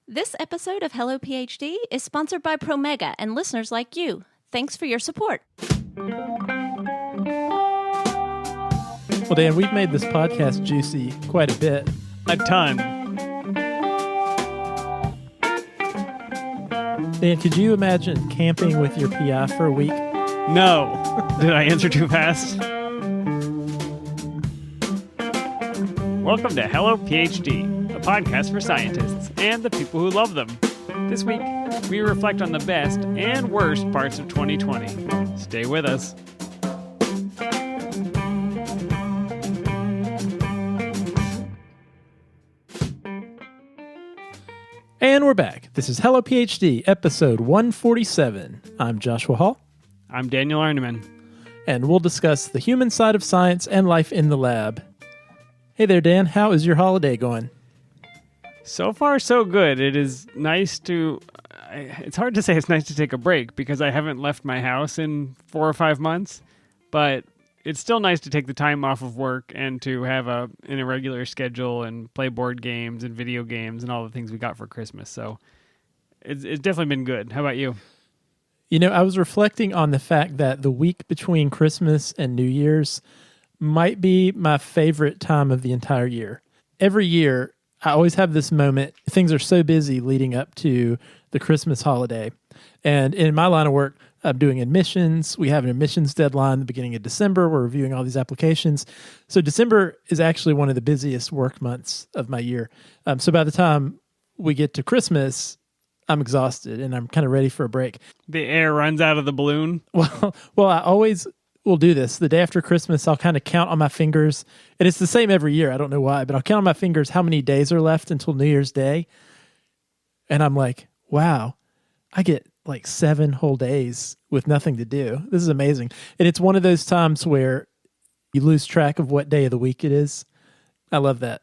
This episode of Hello PhD is sponsored by Promega and listeners like you. Thanks for your support. Well, Dan, we've made this podcast juicy quite a bit. A ton. Dan, could you imagine camping with your PI for a week? No. Did I answer too fast? Welcome to Hello PhD, a podcast for scientists and the people who love them. This week, we reflect on the best and worst parts of 2020. Stay with us. And we're back. This is Hello PhD, episode 147. I'm Joshua Hall. I'm Daniel Arneman. And we'll discuss the human side of science and life in the lab. Hey there, Dan. How is your holiday going? So far, so good. It is nice to... It's hard to say it's nice to take a break because I haven't left my house in 4 or 5 months, but it's still nice to take the time off of work and to have an irregular schedule and play board games and video games and all the things we got for Christmas. So it's definitely been good. How about you? You know, I was reflecting on the fact that the week between Christmas and New Year's might be my favorite time of the entire year. Every year, I always have this moment. Things are so busy leading up to the Christmas holiday. And in my line of work, I'm doing admissions. We have an admissions deadline at the beginning of December. We're reviewing all these applications. So December is actually one of the busiest work months of my year. So by the time we get to Christmas, I'm exhausted and I'm kind of ready for a break. The air runs out of the balloon. Well, I always will do this. The day after Christmas, I'll kind of count on my fingers. And it's the same every year. I don't know why, but I'll count on my fingers how many days are left until New Year's Day. And I'm like, wow, I get like 7 whole days with nothing to do. This is amazing. And it's one of those times where you lose track of what day of the week it is. I love that.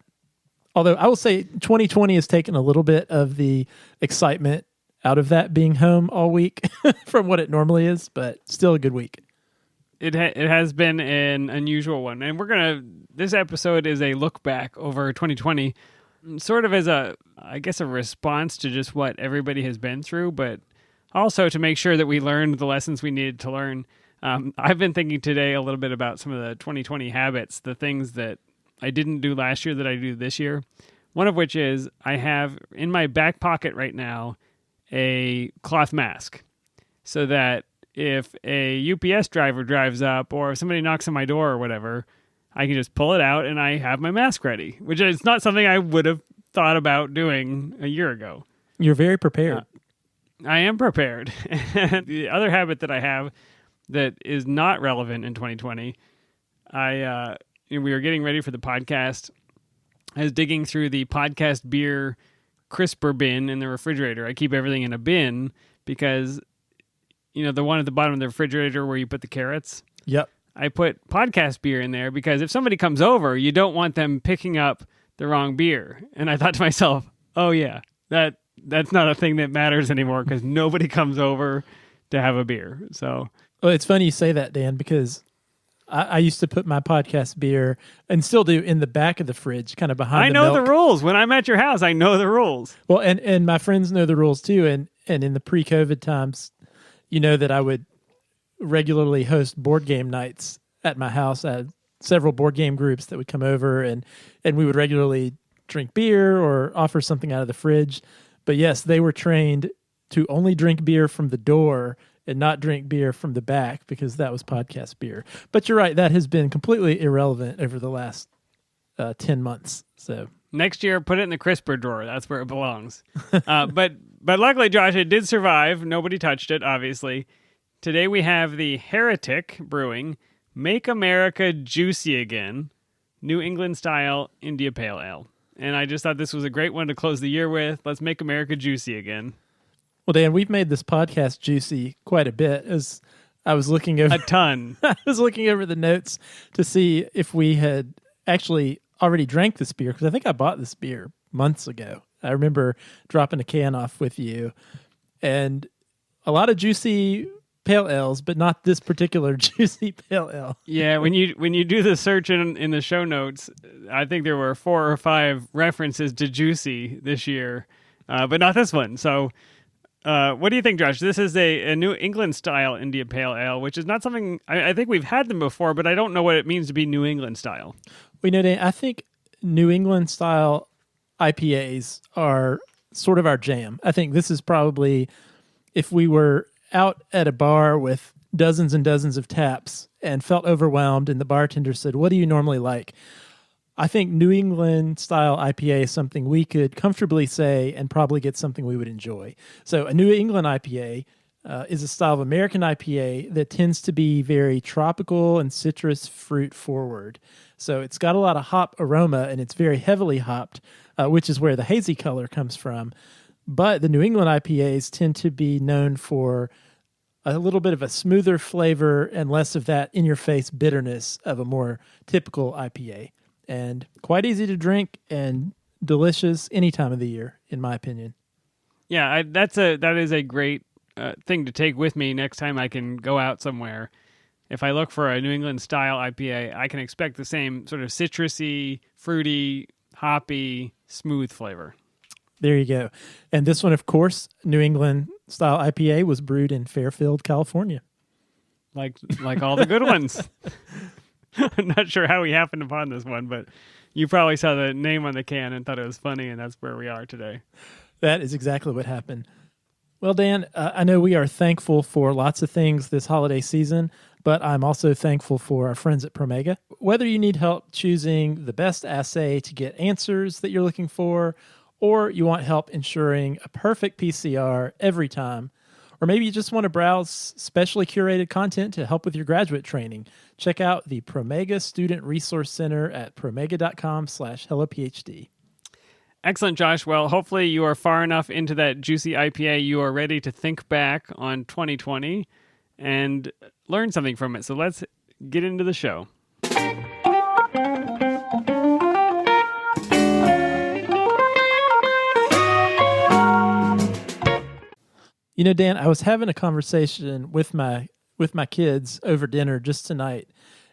Although I will say 2020 has taken a little bit of the excitement out of that being home all week from what it normally is, but still a good week. It has been an unusual one. And this episode is a look back over 2020, sort of as a response to just what everybody has been through, but also to make sure that we learned the lessons we needed to learn. I've been thinking today a little bit about some of the 2020 habits, the things that I didn't do last year that I do this year. One of which is I have in my back pocket right now a cloth mask so that if a UPS driver drives up or if somebody knocks on my door or whatever, I can just pull it out and I have my mask ready, which is not something I would have thought about doing a year ago. You're very prepared. I am prepared. The other habit that I have that is not relevant in 2020, we were getting ready for the podcast. I was digging through the podcast beer crisper bin in the refrigerator. I keep everything in a bin because, the one at the bottom of the refrigerator where you put the carrots. Yep. I put podcast beer in there because if somebody comes over, you don't want them picking up the wrong beer. And I thought to myself, oh yeah, that's not a thing that matters anymore because nobody comes over to have a beer. So, well, it's funny you say that, Dan, because I used to put my podcast beer, and still do, in the back of the fridge, kind of behind the milk. I know the rules. When I'm at your house, I know the rules. Well, and my friends know the rules too. And in the pre-COVID times, you know that I would regularly host board game nights at my house. I had several board game groups that would come over, and we would regularly drink beer or offer something out of the fridge. But yes, they were trained to only drink beer from the door and not drink beer from the back because that was podcast beer. But you're right, that has been completely irrelevant over the last 10 months. So next year, put it in the crisper drawer. That's where it belongs. But luckily, Josh, it did survive. Nobody touched it, obviously. Today we have the Heretic Brewing Make America Juicy Again, New England style India Pale Ale. And I just thought this was a great one to close the year with. Let's make America juicy again. Well, Dan, we've made this podcast juicy quite a bit. As I was looking over a ton. I was looking over the notes to see if we had actually already drank this beer, because I think I bought this beer months ago. I remember dropping a can off with you, and a lot of juicy pale ales, but not this particular juicy pale ale. Yeah, when you do the search in the show notes, I think there were 4 or 5 references to juicy this year. but not this one. So what do you think, Josh? This is a New England style India Pale Ale, which is not something I think we've had them before, but I don't know what it means to be New England style. We know, Dan, I think New England style IPAs are sort of our jam. I think this is probably, if we were out at a bar with dozens and dozens of taps and felt overwhelmed and the bartender said, "What do you normally like?" I think New England style IPA is something we could comfortably say and probably get something we would enjoy. So a New England IPA is a style of American IPA that tends to be very tropical and citrus fruit forward. So it's got a lot of hop aroma and it's very heavily hopped, which is where the hazy color comes from. But the New England IPAs tend to be known for a little bit of a smoother flavor and less of that in-your-face bitterness of a more typical IPA. And quite easy to drink and delicious any time of the year, in my opinion. Yeah, that is a great thing to take with me next time I can go out somewhere. If I look for a New England style IPA, I can expect the same sort of citrusy, fruity, hoppy, smooth flavor. There you go. And this one, of course, New England style IPA was brewed in Fairfield, California. Like all the good ones. I'm not sure how we happened upon this one, but you probably saw the name on the can and thought it was funny, and that's where we are today. That is exactly what happened. Well, Dan, I know we are thankful for lots of things this holiday season, but I'm also thankful for our friends at Promega. Whether you need help choosing the best assay to get answers that you're looking for, or you want help ensuring a perfect PCR every time, or maybe you just want to browse specially curated content to help with your graduate training, check out the Promega Student Resource Center at promega.com/hellophd. Excellent, Josh. Well, hopefully you are far enough into that juicy IPA you are ready to think back on 2020 and learn something from it. So let's get into the show. You know, Dan, I was having a conversation with my kids over dinner just tonight,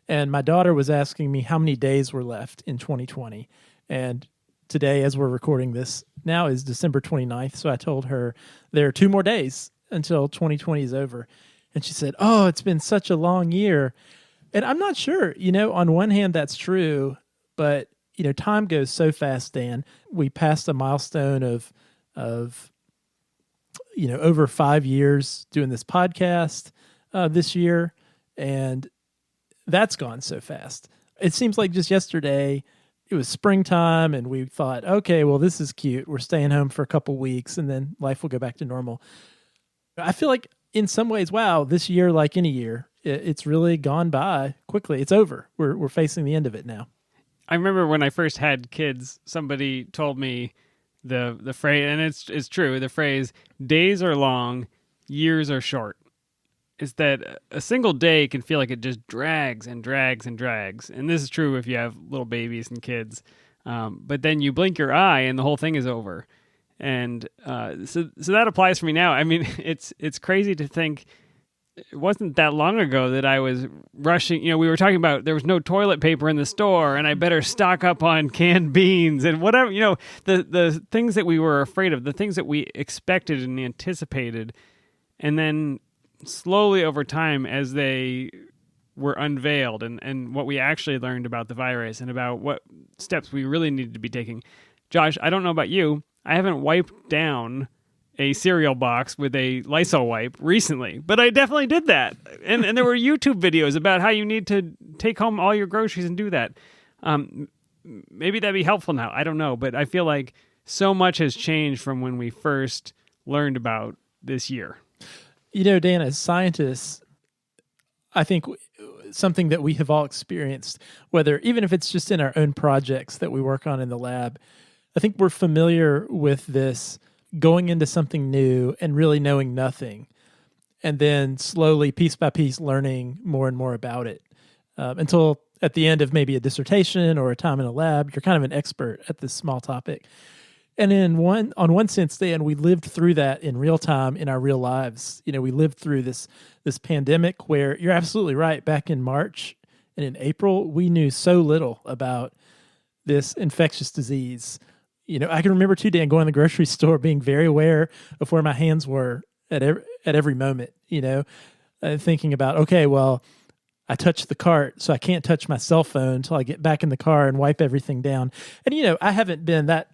and my daughter was asking me how many days were left in 2020. And today, as we're recording this, now is December 29th, so I told her there are 2 more days until 2020 is over. And she said, "Oh, it's been such a long year." And I'm not sure, on one hand, that's true, but, time goes so fast, Dan. We passed a milestone of over 5 years doing this podcast this year, and that's gone so fast. It seems like just yesterday it was springtime, and we thought, okay, well, this is cute. We're staying home for a couple weeks, and then life will go back to normal. I feel like in some ways, wow, this year, like any year, it's really gone by quickly. It's over. We're facing the end of it now. I remember when I first had kids, somebody told me the phrase, and it's true, the phrase, days are long, years are short, is that a single day can feel like it just drags and drags and drags. And this is true if you have little babies and kids. But then you blink your eye and the whole thing is over. And so that applies for me now. I mean, it's crazy to think it wasn't that long ago that I was rushing. We were talking about there was no toilet paper in the store and I better stock up on canned beans and whatever, the things that we were afraid of, the things that we expected and anticipated. And then slowly over time, as they were unveiled and what we actually learned about the virus and about what steps we really needed to be taking. Josh, I don't know about you. I haven't wiped down a cereal box with a Lysol wipe recently, but I definitely did that. And there were YouTube videos about how you need to take home all your groceries and do that. Maybe that'd be helpful now. I don't know, but I feel like so much has changed from when we first learned about this year. Dan, as scientists, I think something that we have all experienced, even if it's just in our own projects that we work on in the lab, I think we're familiar with this going into something new and really knowing nothing, and then slowly, piece by piece, learning more and more about it until at the end of maybe a dissertation or a time in a lab, you're kind of an expert at this small topic. And on one sense, Dan, we lived through that in real time in our real lives. We lived through this pandemic where you're absolutely right. Back in March and in April, we knew so little about this infectious disease. I can remember too, Dan, going to the grocery store, being very aware of where my hands were at every moment, thinking about, okay, well, I touched the cart, so I can't touch my cell phone until I get back in the car and wipe everything down. And I haven't been that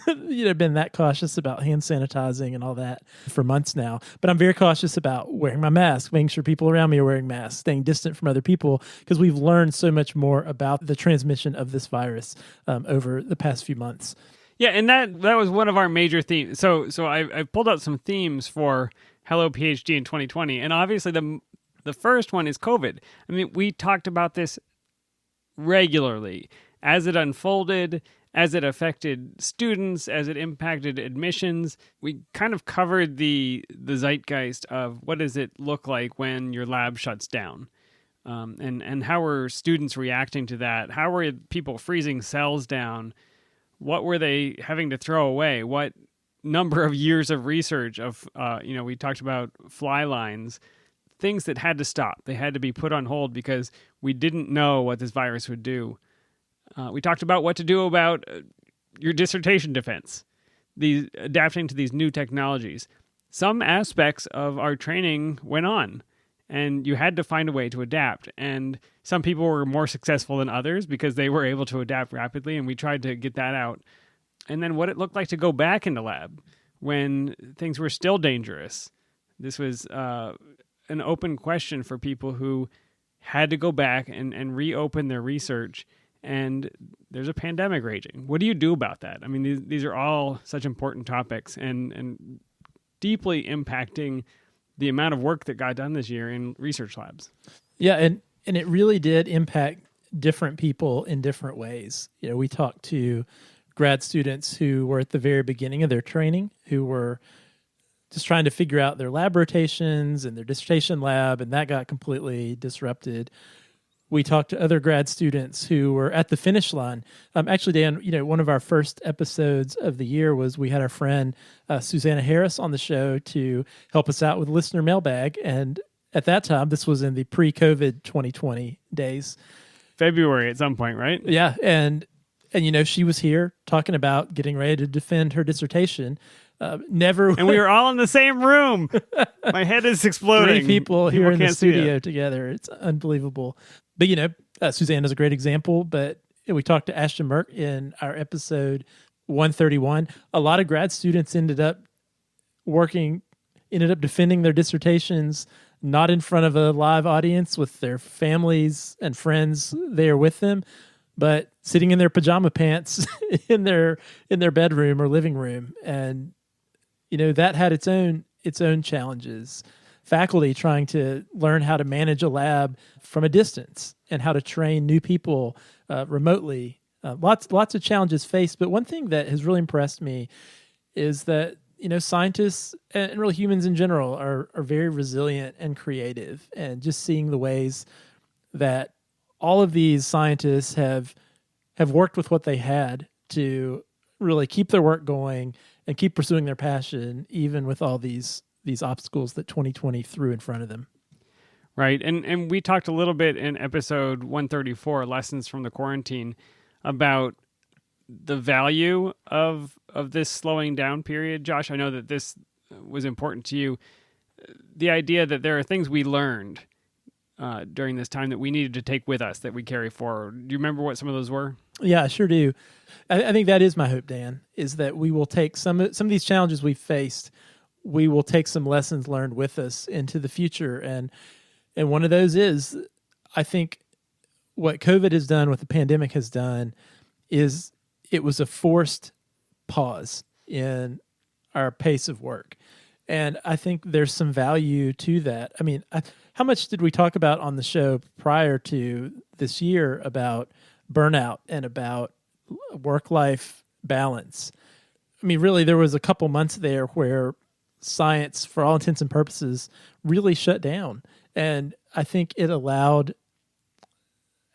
been that cautious about hand sanitizing and all that for months now. But I'm very cautious about wearing my mask, making sure people around me are wearing masks, staying distant from other people, because we've learned so much more about the transmission of this virus over the past few months. Yeah, and that was one of our major themes. So I pulled out some themes for Hello PhD in 2020, and obviously the first one is COVID. I mean, we talked about this regularly as it unfolded, as it affected students, as it impacted admissions. We kind of covered the zeitgeist of what does it look like when your lab shuts down, and how were students reacting to that? How were people freezing cells down? What were they having to throw away? What number of years of research of, we talked about fly lines, things that had to stop. They had to be put on hold because we didn't know what this virus would do. We talked about what to do about your dissertation defense, adapting to these new technologies. Some aspects of our training went on, and you had to find a way to adapt. And some people were more successful than others because they were able to adapt rapidly, and we tried to get that out. And then what it looked like to go back into lab when things were still dangerous. This was an open question for people who had to go back and reopen their research. And there's a pandemic raging. What do you do about that? I mean, these are all such important topics and deeply impacting the amount of work that got done this year in research labs. Yeah, and it really did impact different people in different ways. We talked to grad students who were at the very beginning of their training, who were just trying to figure out their lab rotations and their dissertation lab, and that got completely disrupted. We talked to other grad students who were at the finish line. Actually, Dan, one of our first episodes of the year was we had our friend Susanna Harris on the show to help us out with listener mailbag. And at that time, this was in the pre-COVID 2020 days. February at some point, right? Yeah, and she was here talking about getting ready to defend her dissertation. And we were all in the same room. My head is exploding. 3 people here in the studio together. It's unbelievable. But Suzanne is a great example. But we talked to Ashton Merck in our episode 131. A lot of grad students ended up defending their dissertations not in front of a live audience with their families and friends there with them, but sitting in their pajama pants in their bedroom or living room. And that had its own challenges. Faculty trying to learn how to manage a lab from a distance and how to train new people remotely. Lots of challenges faced. But one thing that has really impressed me is that scientists and really humans in general are very resilient and creative. And just seeing the ways that all of these scientists have worked with what they had to really keep their work going and keep pursuing their passion, even with all these obstacles that 2020 threw in front of them. Right. And we talked a little bit in episode 134, Lessons from the Quarantine, about the value of this slowing down period. Josh, I know that this was important to you. The idea that there are things we learned during this time that we needed to take with us, that we carry forward. Do you remember what some of those were? Yeah, I sure do. I think that is my hope, Dan, is that we will take some of these challenges we've faced, we will take some lessons learned with us into the future. And one of those is, I think, what COVID has done, what the pandemic has done, is it was a forced pause in our pace of work. And I think there's some value to that. I mean, how much did we talk about on the show prior to this year about burnout and about work-life balance? I mean, really, there was a couple months there where science, for all intents and purposes, really shut down. And I think it allowed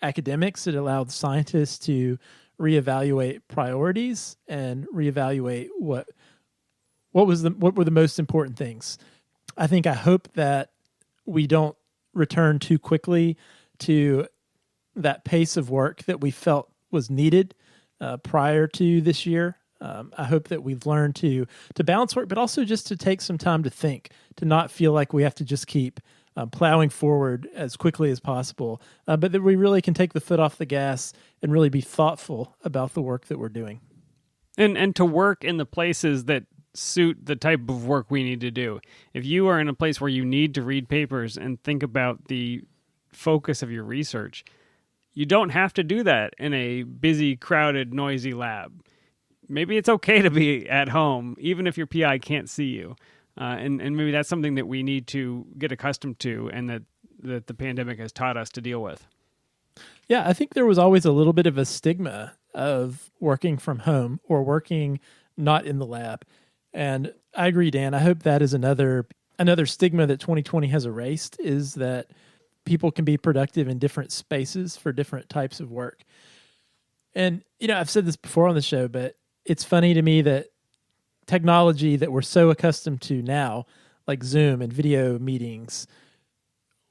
academics, it allowed scientists to reevaluate priorities and reevaluate what were the most important things. I hope that we don't return too quickly to that pace of work that we felt was needed prior to this year. I hope that we've learned to balance work, but also just to take some time to think, to not feel like we have to just keep plowing forward as quickly as possible, but that we really can take the foot off the gas and really be thoughtful about the work that we're doing. And to work in the places that suit the type of work we need to do. If you are in a place where you need to read papers and think about the focus of your research, you don't have to do that in a busy, crowded, noisy lab. Maybe it's okay to be at home, even if your PI can't see you. And maybe that's something that we need to get accustomed to, and that the pandemic has taught us to deal with. Yeah, I think there was always a little bit of a stigma of working from home or working not in the lab. And I agree, Dan. I hope that is another stigma that 2020 has erased, is that people can be productive in different spaces for different types of work. And, I've said this before on the show, but it's funny to me that technology that we're so accustomed to now, like Zoom and video meetings,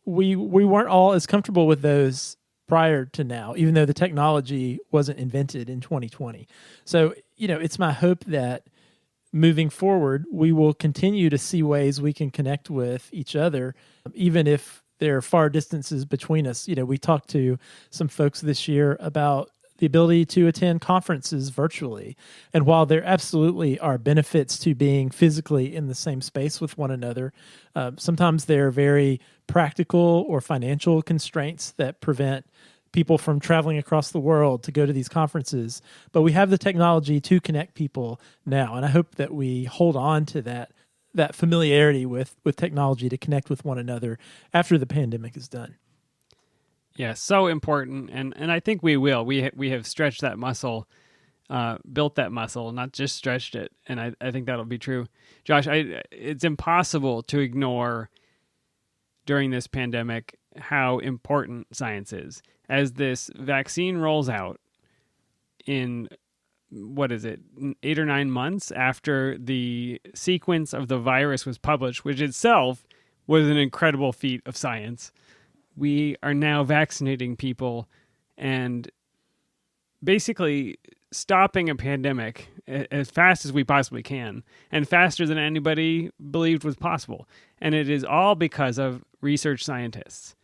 we weren't all as comfortable with those prior to now, even though the technology wasn't invented in 2020. So, it's my hope that moving forward, we will continue to see ways we can connect with each other, even if there are far distances between us. We talked to some folks this year about the ability to attend conferences virtually. And while there absolutely are benefits to being physically in the same space with one another, sometimes there are very practical or financial constraints that prevent people from traveling across the world to go to these conferences. But we have the technology to connect people now. And I hope that we hold on to that familiarity with technology to connect with one another after the pandemic is done. Yeah, so important, and I think we will. We have stretched that muscle, built that muscle, not just stretched it, and I think that'll be true. Josh, it's impossible to ignore during this pandemic how important science is. As this vaccine rolls out in, 8 or 9 months after the sequence of the virus was published, which itself was an incredible feat of science, we are now vaccinating people and basically stopping a pandemic as fast as we possibly can, and faster than anybody believed was possible. And it is all because of research scientists.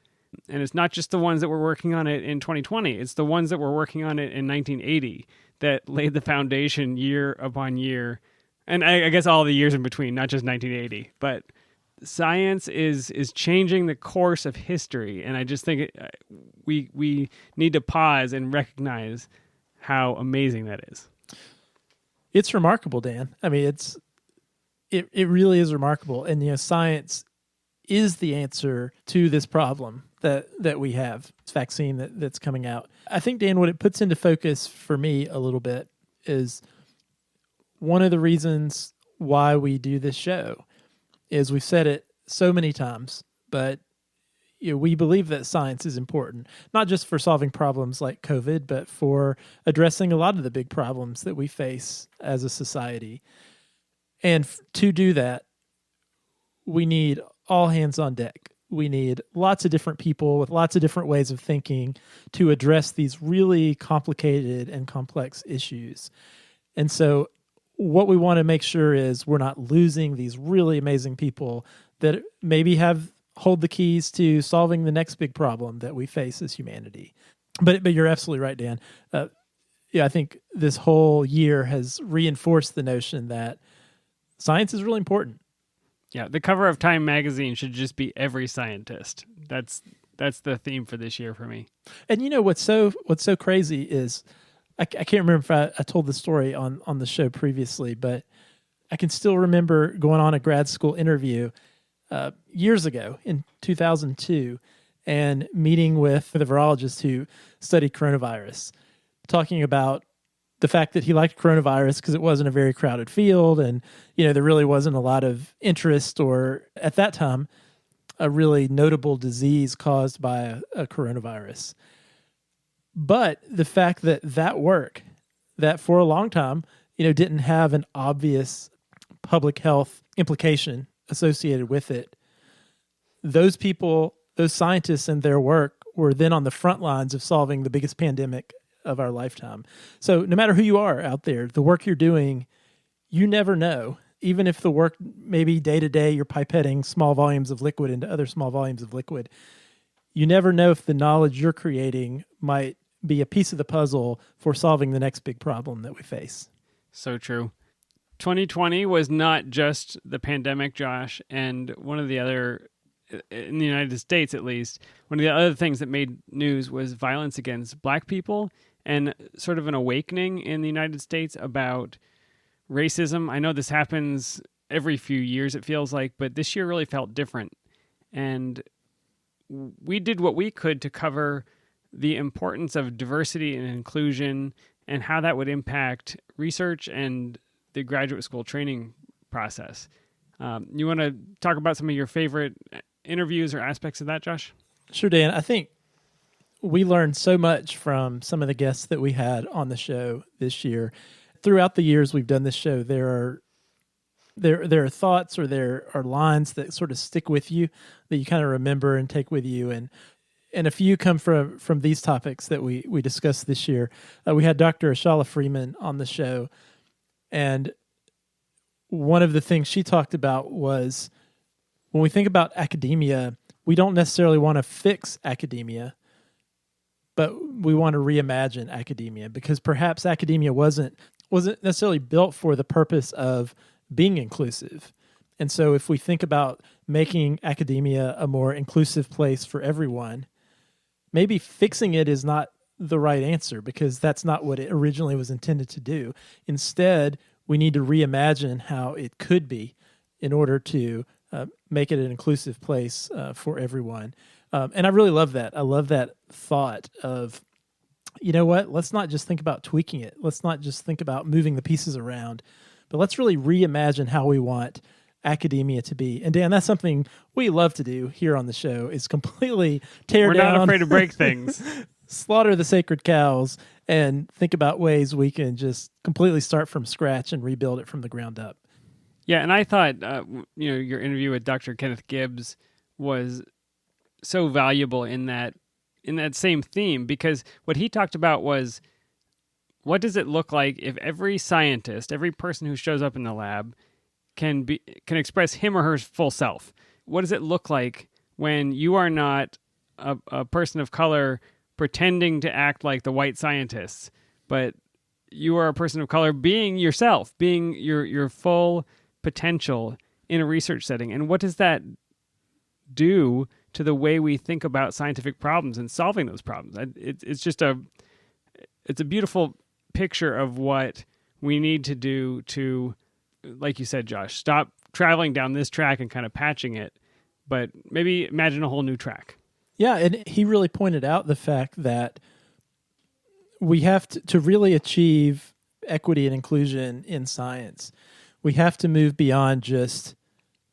And it's not just the ones that were working on it in 2020. It's the ones that were working on it in 1980 that laid the foundation year upon year. And I guess all the years in between, not just 1980. But science is changing the course of history. And I just think we need to pause and recognize how amazing that is. It's remarkable, Dan. I mean, it really is remarkable. And, science is the answer to this problem that we have, this vaccine that's coming out. I think, Dan, what it puts into focus for me a little bit is one of the reasons why we do this show is we've said it so many times, but we believe that science is important, not just for solving problems like COVID, but for addressing a lot of the big problems that we face as a society. And to do that, we need all hands on deck. We need lots of different people with lots of different ways of thinking to address these really complicated and complex issues. And so what we want to make sure is we're not losing these really amazing people that maybe hold the keys to solving the next big problem that we face as humanity. But you're absolutely right, Dan. I think this whole year has reinforced the notion that science is really important. Yeah, the cover of Time magazine should just be every scientist. That's the theme for this year for me. And what's so crazy is I can't remember if I told the story on the show previously, but I can still remember going on a grad school interview years ago in 2002 and meeting with the virologist who studied coronavirus, talking about the fact that he liked coronavirus because it wasn't a very crowded field and, there really wasn't a lot of interest or, at that time, a really notable disease caused by a coronavirus. But the fact that work, that for a long time, didn't have an obvious public health implication associated with it, those people, those scientists and their work were then on the front lines of solving the biggest pandemic of our lifetime. So no matter who you are out there, the work you're doing, you never know. Even if the work, maybe day to day, you're pipetting small volumes of liquid into other small volumes of liquid, you never know if the knowledge you're creating might be a piece of the puzzle for solving the next big problem that we face. So true. 2020 was not just the pandemic, Josh, and one of the other, in the United States at least, one of the other things that made news was violence against Black people and sort of an awakening in the United States about racism. I know this happens every few years, it feels like, but this year really felt different. And we did what we could to cover the importance of diversity and inclusion and how that would impact research and the graduate school training process. You want to talk about some of your favorite interviews or aspects of that, Josh? Sure, Dan. I think we learned so much from some of the guests that we had on the show this year. Throughout the years we've done this show, there are thoughts or there are lines that sort of stick with you that you kind of remember and take with you. And a few come from these topics that we discussed this year. We had Dr. Ashala Freeman on the show, and one of the things she talked about was when we think about academia, we don't necessarily want to fix academia, but we want to reimagine academia, because perhaps academia wasn't necessarily built for the purpose of being inclusive. And so if we think about making academia a more inclusive place for everyone, maybe fixing it is not the right answer, because that's not what it originally was intended to do. Instead, we need to reimagine how it could be in order to make it an inclusive place for everyone. And I really love that. I love that thought of, you know what, let's not just think about tweaking it. Let's not just think about moving the pieces around, but let's really reimagine how we want academia to be. And Dan, that's something we love to do here on the show, is completely tear down. We're not afraid to break things. Slaughter the sacred cows and think about ways we can just completely start from scratch and rebuild it from the ground up. Yeah, and I thought, your interview with Dr. Kenneth Gibbs was so valuable in that same theme, because what he talked about was, what does it look like if every scientist, every person who shows up in the lab can express him or her full self? What does it look like when you are not a person of color pretending to act like the white scientists, but you are a person of color being yourself, being your full potential in a research setting? And what does that do to the way we think about scientific problems and solving those problems? It's just a beautiful picture of what we need to do to, like you said, Josh, stop traveling down this track and kind of patching it, but maybe imagine a whole new track. Yeah, and he really pointed out the fact that we have to really achieve equity and inclusion in science. We have to move beyond just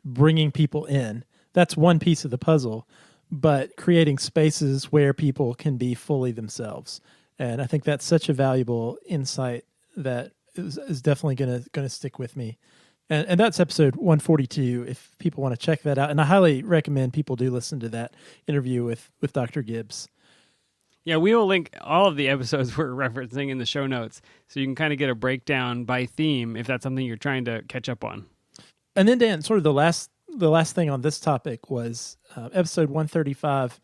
bringing people in. That's one piece of the puzzle, but creating spaces where people can be fully themselves. And I think that's such a valuable insight that is definitely going to stick with me. And that's episode 142, if people want to check that out. And I highly recommend people do listen to that interview with Dr. Gibbs. Yeah, we will link all of the episodes we're referencing in the show notes, so you can kind of get a breakdown by theme if that's something you're trying to catch up on. And then, Dan, sort of the last thing on this topic was episode 135.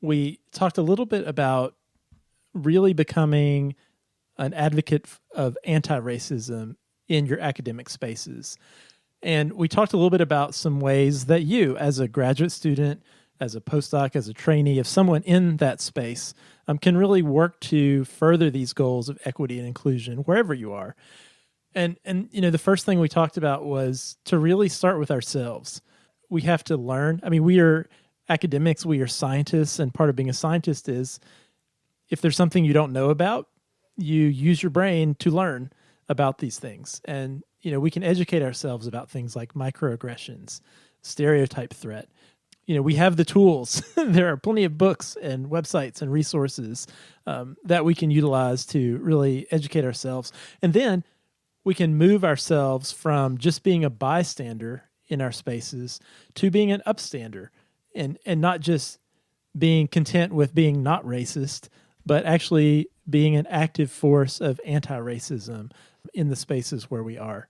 We talked a little bit about really becoming an advocate of anti-racism in your academic spaces. And we talked a little bit about some ways that you, as a graduate student, as a postdoc, as a trainee, if someone in that space, can really work to further these goals of equity and inclusion wherever you are. And the first thing we talked about was to really start with ourselves. We have to learn. I mean, we are academics, we are scientists, and part of being a scientist is, if there's something you don't know about, you use your brain to learn about these things. And, we can educate ourselves about things like microaggressions, stereotype threat. We have the tools. There are plenty of books and websites and resources that we can utilize to really educate ourselves. And then we can move ourselves from just being a bystander in our spaces to being an upstander, and not just being content with being not racist, but actually being an active force of anti-racism in the spaces where we are.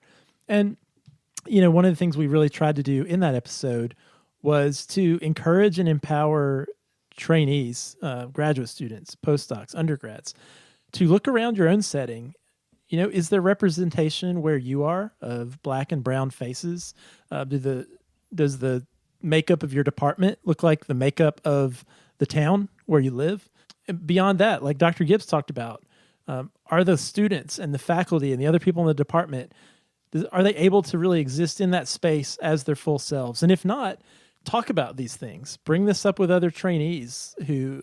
And, one of the things we really tried to do in that episode was to encourage and empower trainees, graduate students, postdocs, undergrads, to look around your own setting. Is there representation where you are of black and brown faces? Does the makeup of your department look like the makeup of the town where you live? And beyond that, like Dr. Gibbs talked about, are the students and the faculty and the other people in the department, are they able to really exist in that space as their full selves? And if not, talk about these things. Bring this up with other trainees who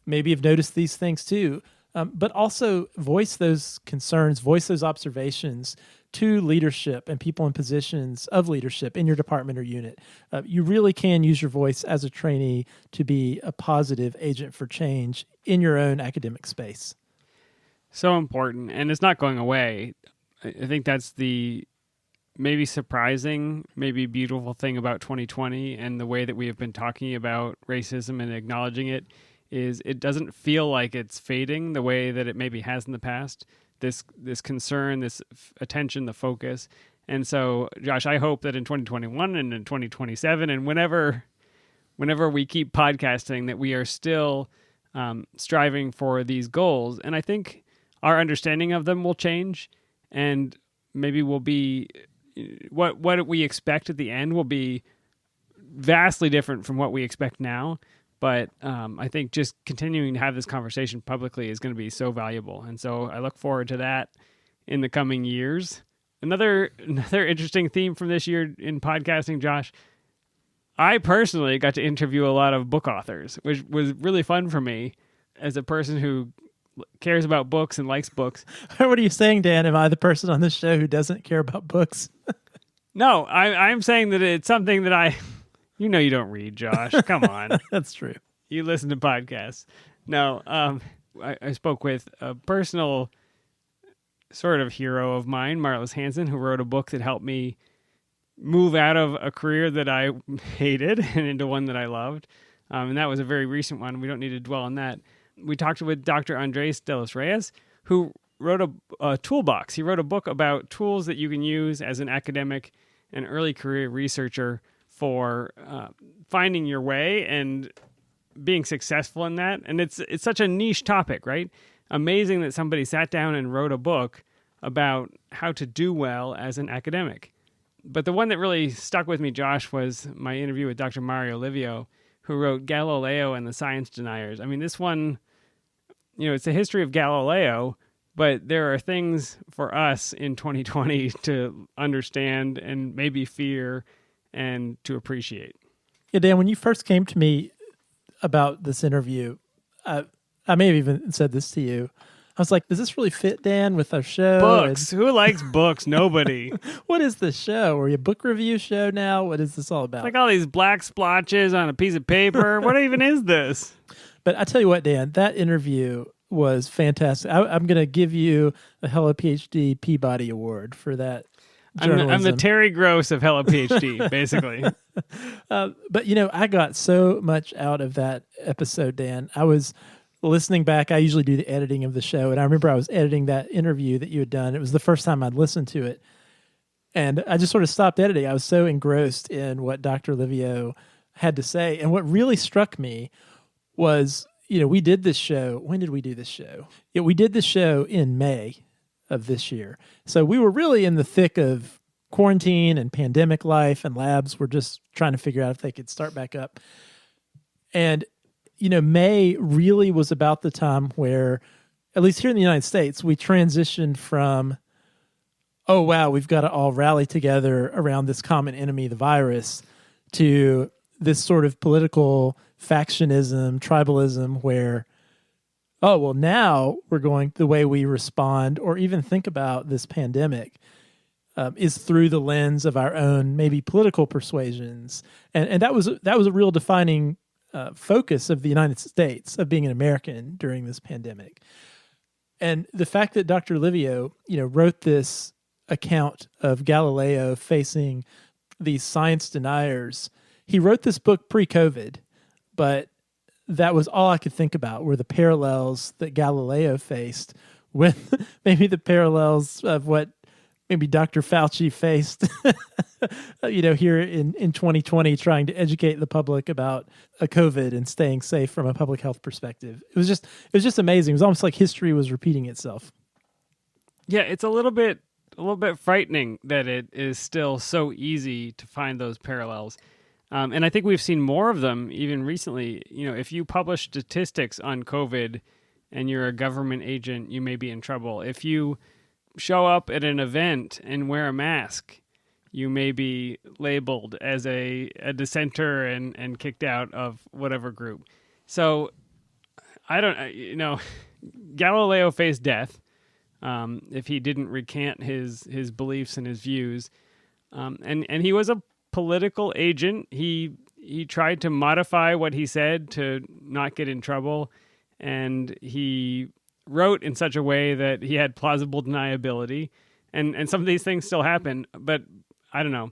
maybe have noticed these things too. But also voice those concerns, voice those observations to leadership and people in positions of leadership in your department or unit. You really can use your voice as a trainee to be a positive agent for change in your own academic space. So important, and it's not going away. I think that's the maybe surprising, maybe beautiful thing about 2020 and the way that we have been talking about racism and acknowledging it is it doesn't feel like it's fading the way that it maybe has in the past. This concern, this attention, the focus. And so, Josh, I hope that in 2021 and in 2027 and whenever we keep podcasting, that we are still striving for these goals. And I think our understanding of them will change, and maybe will be what we expect at the end will be vastly different from what we expect now. But I think just continuing to have this conversation publicly is going to be so valuable. And so I look forward to that in the coming years. Another interesting theme from this year in podcasting, Josh, I personally got to interview a lot of book authors, which was really fun for me as a person who cares about books and likes books. What are you saying, Dan? Am I the person on this show who doesn't care about books? No, I'm saying that it's something that you don't read, Josh. Come on. That's true. You listen to podcasts. No, I spoke with a personal sort of hero of mine, Marlis Hansen, who wrote a book that helped me move out of a career that I hated and into one that I loved. And that was a very recent one. We don't need to dwell on that. We talked with Dr. Andres de los Reyes, who wrote a toolbox. He wrote a book about tools that you can use as an academic and early career researcher for finding your way and being successful in that. And it's such a niche topic, right? Amazing that somebody sat down and wrote a book about how to do well as an academic. But the one that really stuck with me, Josh, was my interview with Dr. Mario Livio, who wrote Galileo and the Science Deniers. I mean, this one, it's a history of Galileo, but there are things for us in 2020 to understand and maybe fear and to appreciate. Yeah, Dan, when you first came to me about this interview, I may have even said this to you. I was like, does this really fit, Dan, with our show? Books. Who likes books? Nobody. What is this show? Are you a book review show now? What is this all about? It's like all these black splotches on a piece of paper. What even is this? But I tell you what, Dan, that interview was fantastic. I'm going to give you a Hello PhD Peabody Award for that. I'm the Terry Gross of Hello PhD, basically. But, I got so much out of that episode, Dan. I was listening back. I usually do the editing of the show, and I remember I was editing that interview that you had done. It was the first time I'd listened to it, and I just sort of stopped editing. I was so engrossed in what Dr. Livio had to say, and what really struck me was, we did this show. When did we do this show? Yeah, we did this show in May of this year. So we were really in the thick of quarantine and pandemic life, and labs were just trying to figure out if they could start back up. And, May really was about the time where, at least here in the United States, we transitioned from, oh, wow, we've got to all rally together around this common enemy, the virus, to this sort of political factionism, tribalism, where, oh, well, now we're going, the way we respond or even think about this pandemic is through the lens of our own maybe political persuasions. And that was a real defining focus of the United States, of being an American during this pandemic. And the fact that Dr. Livio, wrote this account of Galileo facing these science deniers, he wrote this book pre-COVID, but that was all I could think about were the parallels that Galileo faced with maybe the parallels of what maybe Dr. Fauci faced, here in 2020, trying to educate the public about COVID and staying safe from a public health perspective. It was just amazing. It was almost like history was repeating itself. Yeah, it's a little bit frightening that it is still so easy to find those parallels. And I think we've seen more of them even recently. If you publish statistics on COVID and you're a government agent, you may be in trouble. If you show up at an event and wear a mask, you may be labeled as a dissenter and kicked out of whatever group. So Galileo faced death if he didn't recant his beliefs and his views. And he was a political agent. He tried to modify what he said to not get in trouble, and he wrote in such a way that he had plausible deniability, and some of these things still happen, but I don't know.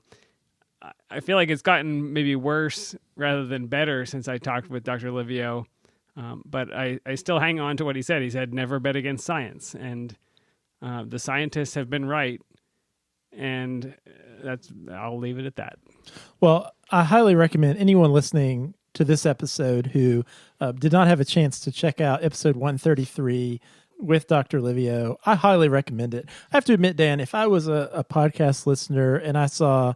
I feel like it's gotten maybe worse rather than better since I talked with Dr. Livio, but I still hang on to what he said. He said, never bet against science, and the scientists have been right, and I'll leave it at that. Well, I highly recommend anyone listening to this episode who did not have a chance to check out episode 133 with Dr. Livio. I highly recommend it. I have to admit, Dan, if I was a podcast listener and I saw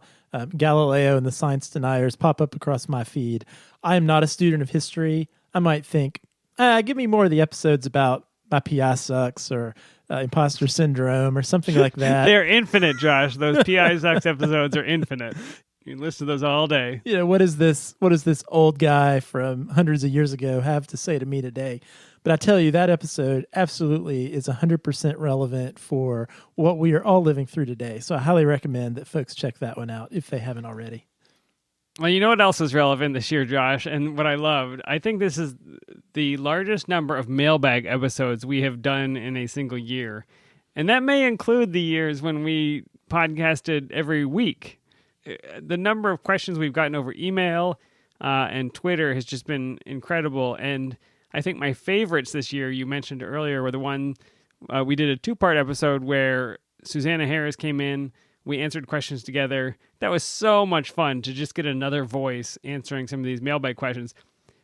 Galileo and the science deniers pop up across my feed, I am not a student of history. I might think, give me more of the episodes about my PI sucks or imposter syndrome or something like that. They're infinite, Josh. Those PI sucks episodes are infinite. You can listen to those all day. What does this old guy from hundreds of years ago have to say to me today? But I tell you, that episode absolutely is 100% relevant for what we are all living through today. So I highly recommend that folks check that one out if they haven't already. Well, you know what else is relevant this year, Josh, and what I loved? I think this is the largest number of mailbag episodes we have done in a single year. And that may include the years when we podcasted every week. The number of questions we've gotten over email and Twitter has just been incredible. And I think my favorites this year, you mentioned earlier, were the one we did a 2-part episode where Susanna Harris came in. We answered questions together. That was so much fun to just get another voice answering some of these mailbag questions,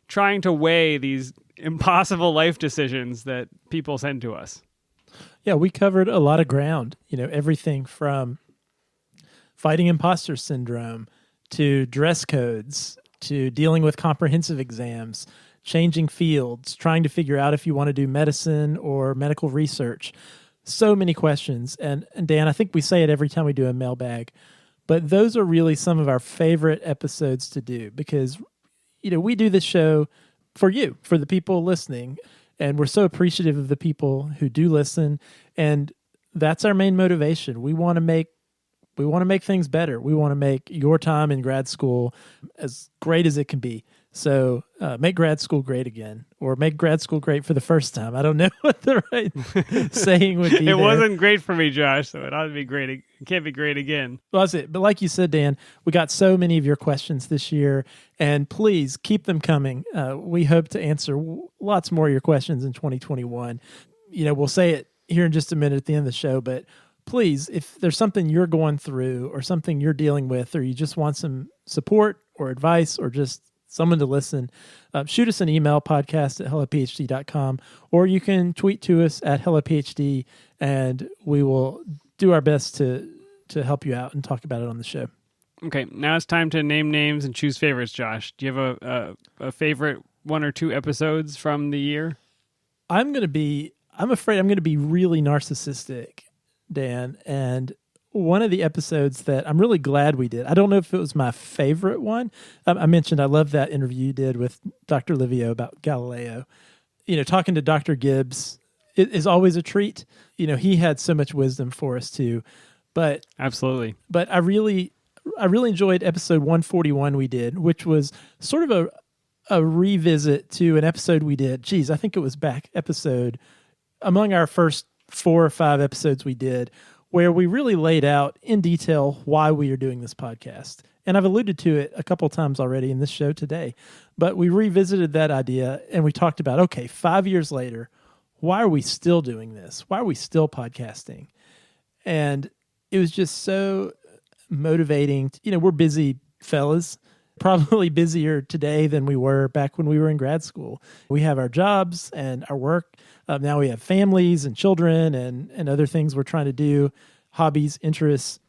trying to weigh these impossible life decisions that people send to us. Yeah, we covered a lot of ground. Everything from fighting imposter syndrome to dress codes to dealing with comprehensive exams, changing fields, trying to figure out if you want to do medicine or medical research. So many questions. And Dan, I think we say it every time we do a mailbag, but those are really some of our favorite episodes to do because, we do this show for you, for the people listening. And we're so appreciative of the people who do listen. And that's our main motivation. We want to make things better. We want to make your time in grad school as great as it can be. So make grad school great again, or make grad school great for the first time. I don't know what the right saying would be. It wasn't great for me, Josh, so it ought to be great. It can't be great again. Well, that's it. But like you said, Dan, we got so many of your questions this year, and please keep them coming. We hope to answer lots more of your questions in 2021. We'll say it here in just a minute at the end of the show, but please, if there's something you're going through or something you're dealing with, or you just want some support or advice or just someone to listen, shoot us an email, podcast@hellophd.com, or you can tweet to us at hellophd, and we will do our best to help you out and talk about it on the show. Okay, now it's time to name names and choose favorites, Josh. Do you have a favorite 1 or 2 episodes from the year? I'm afraid I'm going to be really narcissistic, Dan, and one of the episodes that I'm really glad we did, I don't know if it was my favorite one. I mentioned I love that interview you did with Dr. Livio about Galileo. Talking to Dr. Gibbs is always a treat. He had so much wisdom for us too. But absolutely. But I really enjoyed episode 141 we did, which was sort of a revisit to an episode we did. Geez, I think it was back episode among our first 4 or 5 episodes we did, where we really laid out in detail why we are doing this podcast. And I've alluded to it a couple times already in this show today, but we revisited that idea and we talked about, okay, 5 years later, why are we still doing this? Why are we still podcasting? And it was just so motivating. We're busy fellas, probably busier today than we were back when we were in grad school. We have our jobs and our work. Now we have families and children and other things we're trying to do, hobbies, interests.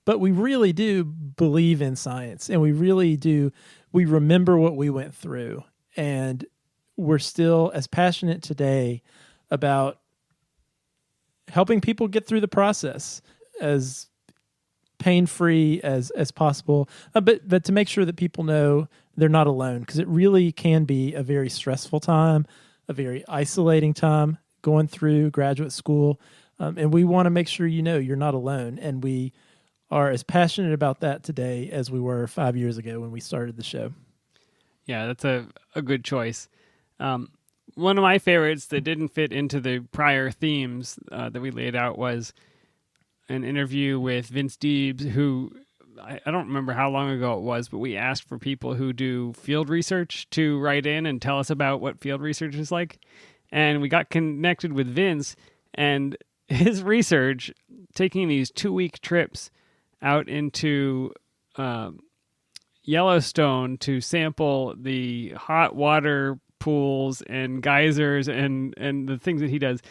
But we really do believe in science, and we really do. We remember what we went through, and we're still as passionate today about helping people get through the process as pain-free as possible, but to make sure that people know they're not alone, because it really can be a very stressful time, a very isolating time going through graduate school, and we want to make sure you're not alone, and we are as passionate about that today as we were 5 years ago when we started the show. Yeah, that's a good choice. One of my favorites that didn't fit into the prior themes that we laid out was an interview with Vince Deebs, who I don't remember how long ago it was, but we asked for people who do field research to write in and tell us about what field research is like. And we got connected with Vince, and his research, taking these 2-week trips out into Yellowstone to sample the hot water pools and geysers and the things that he does.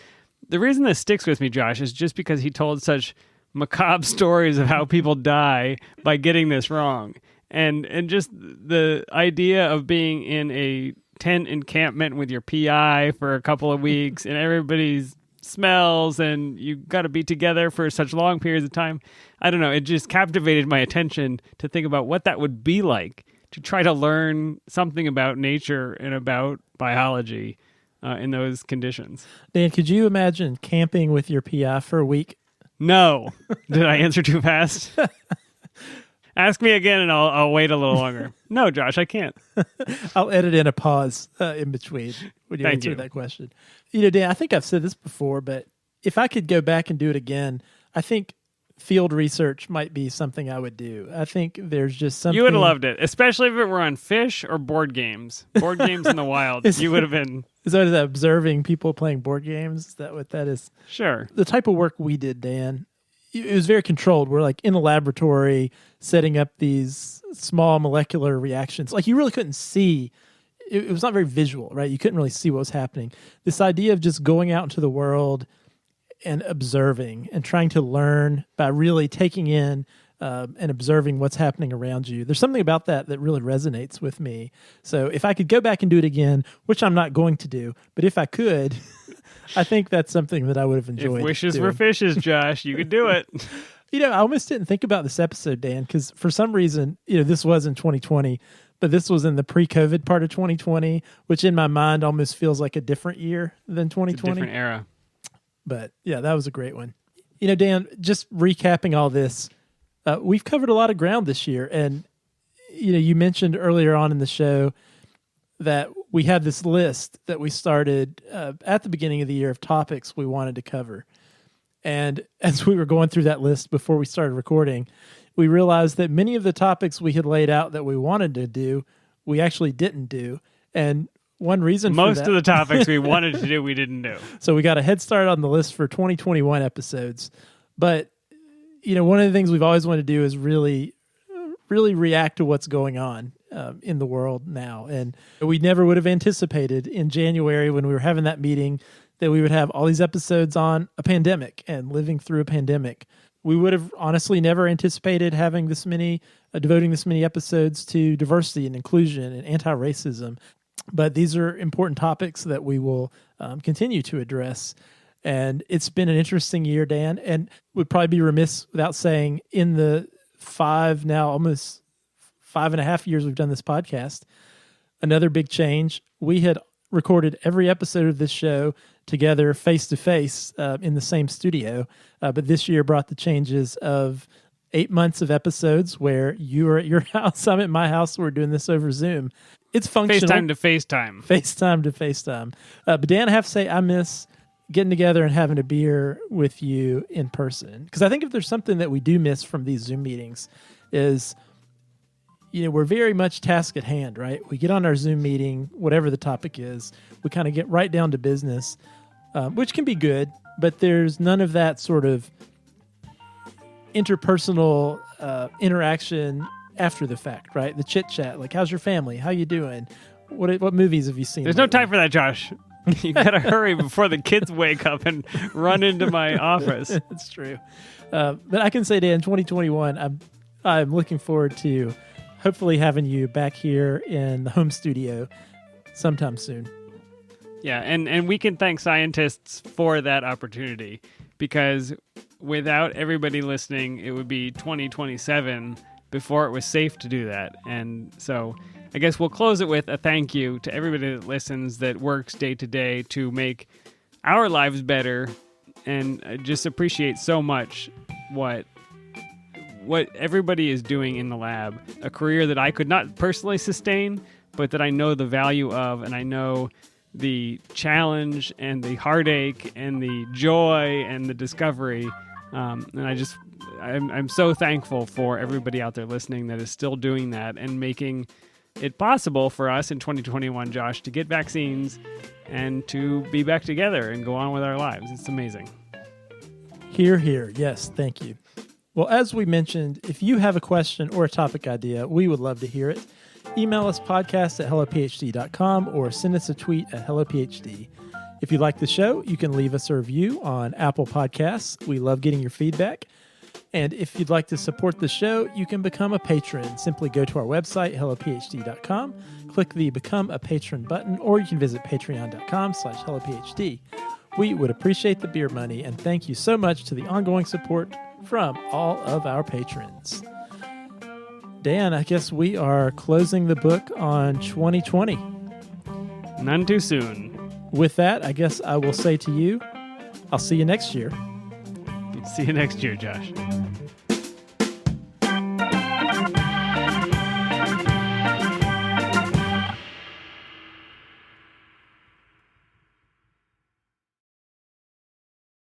The reason this sticks with me, Josh, is just because he told such macabre stories of how people die by getting this wrong. And just the idea of being in a tent encampment with your PI for a couple of weeks and everybody's smells and you got to be together for such long periods of time. I don't know. It just captivated my attention to think about what that would be like to try to learn something about nature and about biology in those conditions. Dan, could you imagine camping with your PI for a week? No. Did I answer too fast? Ask me again and I'll wait a little longer. No, Josh, I can't. I'll edit in a pause in between when you answer that question. Dan, I think I've said this before, but if I could go back and do it again, I think field research might be something I would do. I think there's just something... You would have loved it, especially if it were on fish or board games. Board games in the wild. You would have been... Is that observing people playing board games? Is that what that is? Sure. The type of work we did, Dan, it was very controlled. We're like in a laboratory setting up these small molecular reactions. Like you really couldn't see. It was not very visual, right? You couldn't really see what was happening. This idea of just going out into the world and observing and trying to learn by really taking in and observing what's happening around you. There's something about that really resonates with me. So if I could go back and do it again, which I'm not going to do, but if I could, I think that's something that I would have enjoyed. If wishes doing. were fishes, Josh, you could do it. I almost didn't think about this episode, Dan, because for some reason, this was in 2020, but this was in the pre-COVID part of 2020, which in my mind almost feels like a different year than 2020. It's a different era. But yeah, that was a great one. Dan, just recapping all this, we've covered a lot of ground this year. And, you mentioned earlier on in the show that we had this list that we started at the beginning of the year of topics we wanted to cover. And as we were going through that list before we started recording, we realized that many of the topics we had laid out that we wanted to do, we actually didn't do. And one reason most for that, of the topics we wanted to do, we didn't do. So we got a head start on the list for 2021 episodes. But, one of the things we've always wanted to do is really react to what's going on in the world now. And we never would have anticipated in January when we were having that meeting that we would have all these episodes on a pandemic and living through a pandemic. We would have honestly never anticipated having this many, devoting this many episodes to diversity and inclusion and anti-racism. But these are important topics that we will continue to address. And it's been an interesting year, Dan, and would probably be remiss without saying in the almost 5.5 years we've done this podcast, another big change. We had recorded every episode of this show together face-to-face in the same studio, but this year brought the changes of 8 months of episodes where you were at your house, I'm at my house, we're doing this over Zoom. It's functional. FaceTime to FaceTime. FaceTime to FaceTime. But Dan, I have to say, I miss getting together and having a beer with you in person. Because I think if there's something that we do miss from these Zoom meetings is, we're very much task at hand, right? We get on our Zoom meeting, whatever the topic is, we kind of get right down to business, which can be good, but there's none of that sort of interpersonal interaction after the fact, right? The chit chat, like, how's your family? How you doing? What movies have you seen? There's no time for that, Josh. You gotta hurry before the kids wake up and run into my office. It's true. But I can say, Dan, 2021, I'm looking forward to hopefully having you back here in the home studio sometime soon. Yeah, and we can thank scientists for that opportunity, because without everybody listening, it would be 2027 before it was safe to do that. And so I guess we'll close it with a thank you to everybody that listens, that works day to day to make our lives better, and just appreciate so much what everybody is doing in the lab, a career that I could not personally sustain, but that I know the value of, and I know the challenge and the heartache and the joy and the discovery. And I'm so thankful for everybody out there listening that is still doing that and making it possible for us in 2021, Josh, to get vaccines and to be back together and go on with our lives. It's amazing. Hear, hear. Yes, thank you. Well, as we mentioned, if you have a question or a topic idea, we would love to hear it. Email us podcast@hellophd.com or send us a tweet at hellophd. If you like the show, you can leave us a review on Apple Podcasts. We love getting your feedback. And if you'd like to support the show, you can become a patron. Simply go to our website, hellophd.com, click the Become a Patron button, or you can visit patreon.com/hellophd. We would appreciate the beer money, and thank you so much to the ongoing support from all of our patrons. Dan, I guess we are closing the book on 2020. None too soon. With that, I guess I will say to you, I'll see you next year. See you next year, Josh.